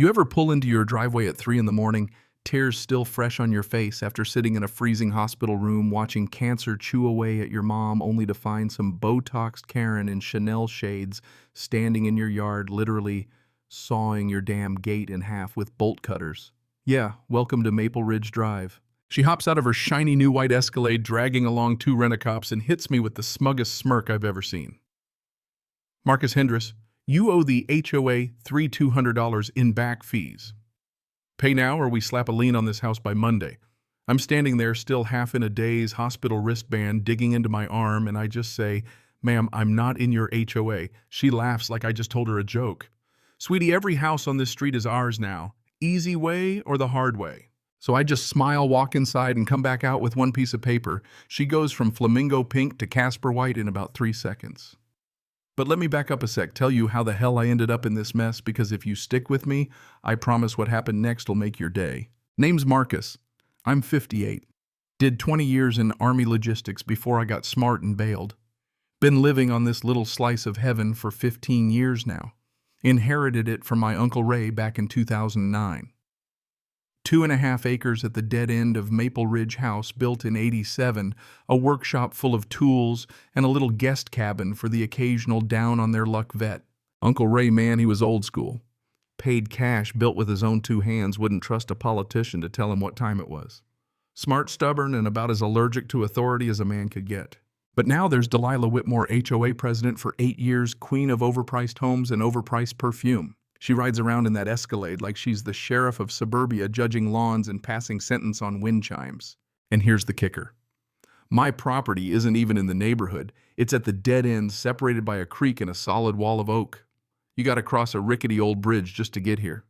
You ever pull into your driveway at 3 in the morning, tears still fresh on your face after sitting in a freezing hospital room watching cancer chew away at your mom only to find some Botoxed Karen in Chanel shades standing in your yard literally sawing your damn gate in half with bolt cutters? Yeah, welcome to Maple Ridge Drive. She hops out of her shiny new white Escalade dragging along two rent-a-cops and hits me with the smuggest smirk I've ever seen. Marcus Hendris, you owe the HOA $200 in back fees. Pay now or we slap a lien on this house by Monday. I'm standing there still half in a daze, hospital wristband digging into my arm, and I just say, "Ma'am, I'm not in your HOA." She laughs like I just told her a joke. "Sweetie, every house on this street is ours now. Easy way or the hard way?" So I just smile, walk inside, and come back out with one piece of paper. She goes from flamingo pink to Casper white in about 3 seconds. But let me back up a sec, tell you how the hell I ended up in this mess, because if you stick with me, I promise what happened next will make your day. Name's Marcus. I'm 58. Did 20 years in Army logistics before I got smart and bailed. Been living on this little slice of heaven for 15 years now. Inherited it from my Uncle Ray back in 2009. 2.5 acres at the dead end of Maple Ridge House built in '87, a workshop full of tools, and a little guest cabin for the occasional down-on-their-luck vet. Uncle Ray, man, he was old school. Paid cash, built with his own 2 hands, wouldn't trust a politician to tell him what time it was. Smart, stubborn, and about as allergic to authority as a man could get. But now there's Delilah Whitmore, HOA president for 8 years, queen of overpriced homes and overpriced perfume. She rides around in that Escalade like she's the sheriff of suburbia, judging lawns and passing sentence on wind chimes. And here's the kicker. My property isn't even in the neighborhood. It's at the dead end, separated by a creek and a solid wall of oak. You gotta cross a rickety old bridge just to get here.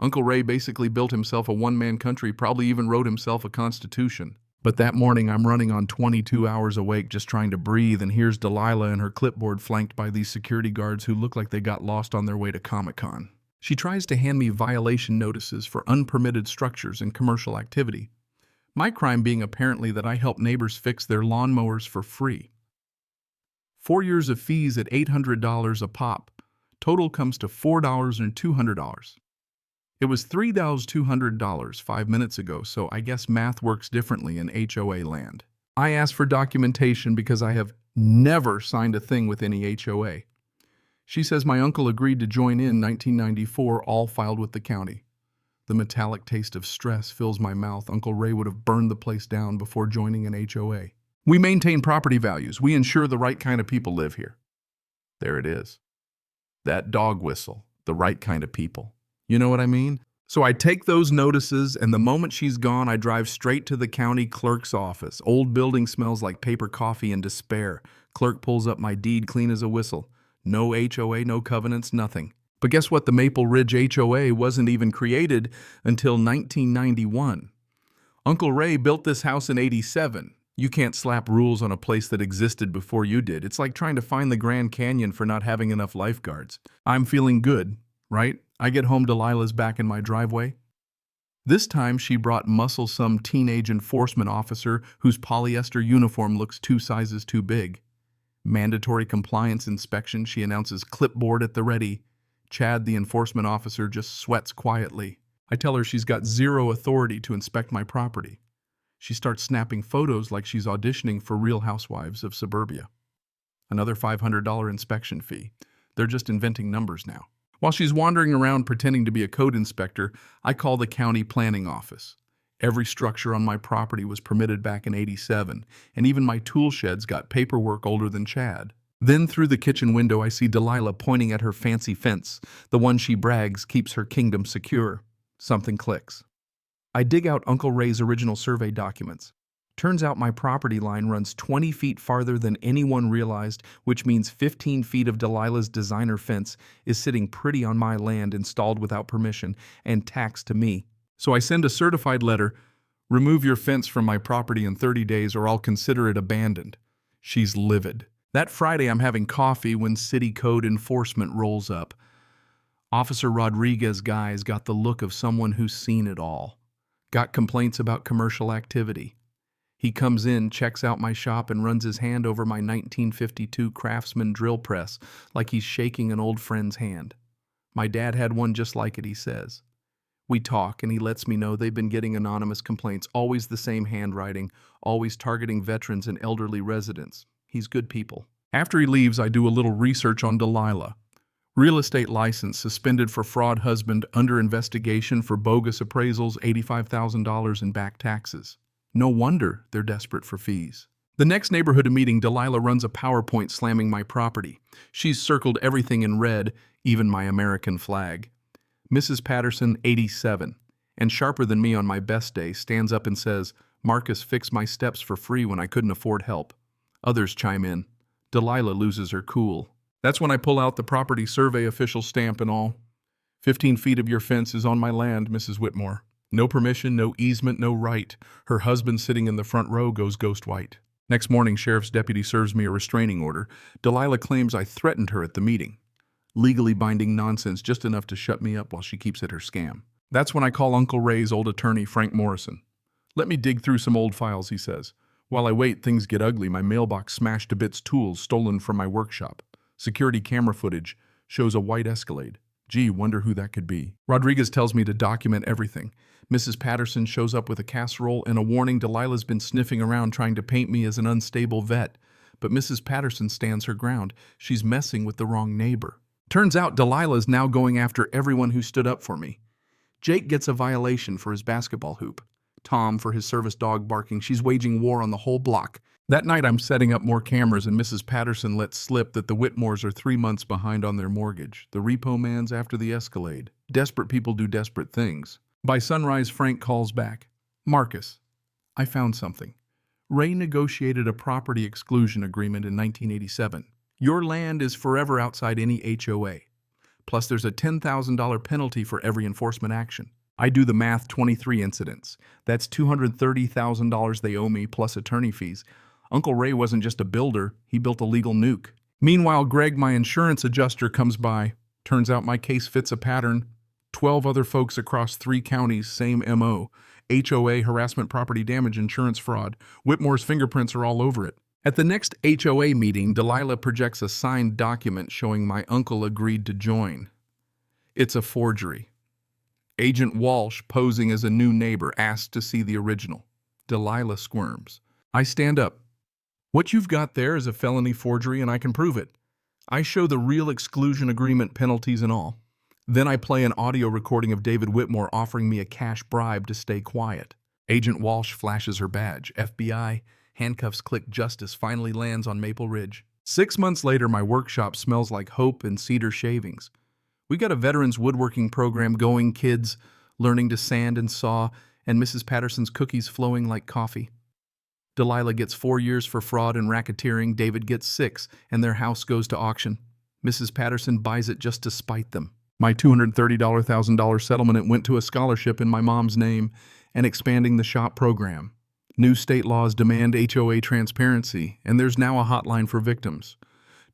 Uncle Ray basically built himself a one-man country, probably even wrote himself a constitution. But that morning I'm running on 22 hours awake just trying to breathe, and here's Delilah and her clipboard flanked by these security guards who look like they got lost on their way to Comic-Con. She tries to hand me violation notices for unpermitted structures and commercial activity. My crime being apparently that I help neighbors fix their lawnmowers for free. 4 years of fees at $800 a pop. Total comes to $4,200. It was $3,200 5 minutes ago, so I guess math works differently in HOA land. I asked for documentation because I have never signed a thing with any HOA. She says my uncle agreed to join in 1994, all filed with the county. The metallic taste of stress fills my mouth. Uncle Ray would have burned the place down before joining an HOA. We maintain property values. We ensure the right kind of people live here. There it is. That dog whistle, the right kind of people. You know what I mean? So I take those notices, and the moment she's gone, I drive straight to the county clerk's office. Old building smells like paper coffee and despair. Clerk pulls up my deed clean as a whistle. No HOA, no covenants, nothing. But guess what? The Maple Ridge HOA wasn't even created until 1991. Uncle Ray built this house in '87. You can't slap rules on a place that existed before you did. It's like trying to find the Grand Canyon for not having enough lifeguards. I'm feeling good, right? I get home, Delilah's back in my driveway. This time she brought muscle-some teenage enforcement officer whose polyester uniform looks 2 sizes too big. Mandatory compliance inspection, she announces, clipboard at the ready. Chad, the enforcement officer, just sweats quietly. I tell her she's got zero authority to inspect my property. She starts snapping photos like she's auditioning for Real Housewives of Suburbia. Another $500 inspection fee. They're just inventing numbers now. While she's wandering around pretending to be a code inspector, I call the county planning office. Every structure on my property was permitted back in '87, and even my tool sheds got paperwork older than Chad. Then through the kitchen window I see Delilah pointing at her fancy fence, the one she brags keeps her kingdom secure. Something clicks. I dig out Uncle Ray's original survey documents. Turns out my property line runs 20 feet farther than anyone realized, which means 15 feet of Delilah's designer fence is sitting pretty on my land, installed without permission and taxed to me. So I send a certified letter, "Remove your fence from my property in 30 days or I'll consider it abandoned." She's livid. That Friday I'm having coffee when city code enforcement rolls up. Officer Rodriguez guy's got the look of someone who's seen it all. Got complaints about commercial activity. He comes in, checks out my shop, and runs his hand over my 1952 Craftsman drill press like he's shaking an old friend's hand. My dad had one just like it, he says. We talk, and he lets me know they've been getting anonymous complaints, always the same handwriting, always targeting veterans and elderly residents. He's good people. After he leaves, I do a little research on Delilah. Real estate license suspended for fraud, husband under investigation for bogus appraisals, $85,000 in back taxes. No wonder they're desperate for fees. The next neighborhood meeting, Delilah runs a PowerPoint slamming my property. She's circled everything in red, even my American flag. Mrs. Patterson, 87, and sharper than me on my best day, stands up and says, Marcus fixed my steps for free when I couldn't afford help. Others chime in. Delilah loses her cool. That's when I pull out the property survey official stamp and all. 15 feet of your fence is on my land, Mrs. Whitmore. No permission, no easement, no right. Her husband sitting in the front row goes ghost white. Next morning, sheriff's deputy serves me a restraining order. Delilah claims I threatened her at the meeting. Legally binding nonsense, just enough to shut me up while she keeps at her scam. That's when I call Uncle Ray's old attorney, Frank Morrison. Let me dig through some old files, he says. While I wait, things get ugly. My mailbox smashed to bits, tools stolen from my workshop. Security camera footage shows a white Escalade. Gee, wonder who that could be. Rodriguez tells me to document everything. Mrs. Patterson shows up with a casserole and a warning. Delilah's been sniffing around trying to paint me as an unstable vet. But Mrs. Patterson stands her ground. She's messing with the wrong neighbor. Turns out Delilah's now going after everyone who stood up for me. Jake gets a violation for his basketball hoop. Tom for his service dog barking. She's waging war on the whole block. That night I'm setting up more cameras and Mrs. Patterson lets slip that the Whitmores are 3 months behind on their mortgage. The repo man's after the Escalade. Desperate people do desperate things. By sunrise, Frank calls back. Marcus, I found something. Ray negotiated a property exclusion agreement in 1987. Your land is forever outside any HOA. Plus there's a $10,000 penalty for every enforcement action. I do the math, 23 incidents. That's $230,000 they owe me plus attorney fees. Uncle Ray wasn't just a builder, he built a legal nuke. Meanwhile, Greg, my insurance adjuster, comes by. Turns out my case fits a pattern. 12 other folks across 3 counties, same MO. HOA, harassment, property damage, insurance fraud. Whitmore's fingerprints are all over it. At the next HOA meeting, Delilah projects a signed document showing my uncle agreed to join. It's a forgery. Agent Walsh, posing as a new neighbor, asks to see the original. Delilah squirms. I stand up. What you've got there is a felony forgery and I can prove it. I show the real exclusion agreement, penalties and all. Then I play an audio recording of David Whitmore offering me a cash bribe to stay quiet. Agent Walsh flashes her badge. FBI, handcuffs click, justice finally lands on Maple Ridge. 6 months later, my workshop smells like hope and cedar shavings. We got a veterans woodworking program going, kids learning to sand and saw, and Mrs. Patterson's cookies flowing like coffee. Delilah gets 4 years for fraud and racketeering. David gets 6, and their house goes to auction. Mrs. Patterson buys it just to spite them. My $230,000 settlement, it went to a scholarship in my mom's name and expanding the SHOP program. New state laws demand HOA transparency, and there's now a hotline for victims.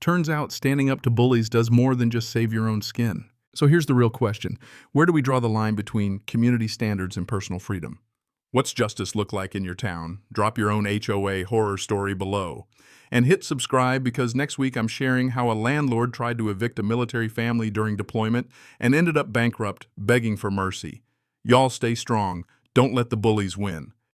Turns out standing up to bullies does more than just save your own skin. So here's the real question. Where do we draw the line between community standards and personal freedom? What's justice look like in your town? Drop your own HOA horror story below. And hit subscribe because next week I'm sharing how a landlord tried to evict a military family during deployment and ended up bankrupt, begging for mercy. Y'all stay strong. Don't let the bullies win.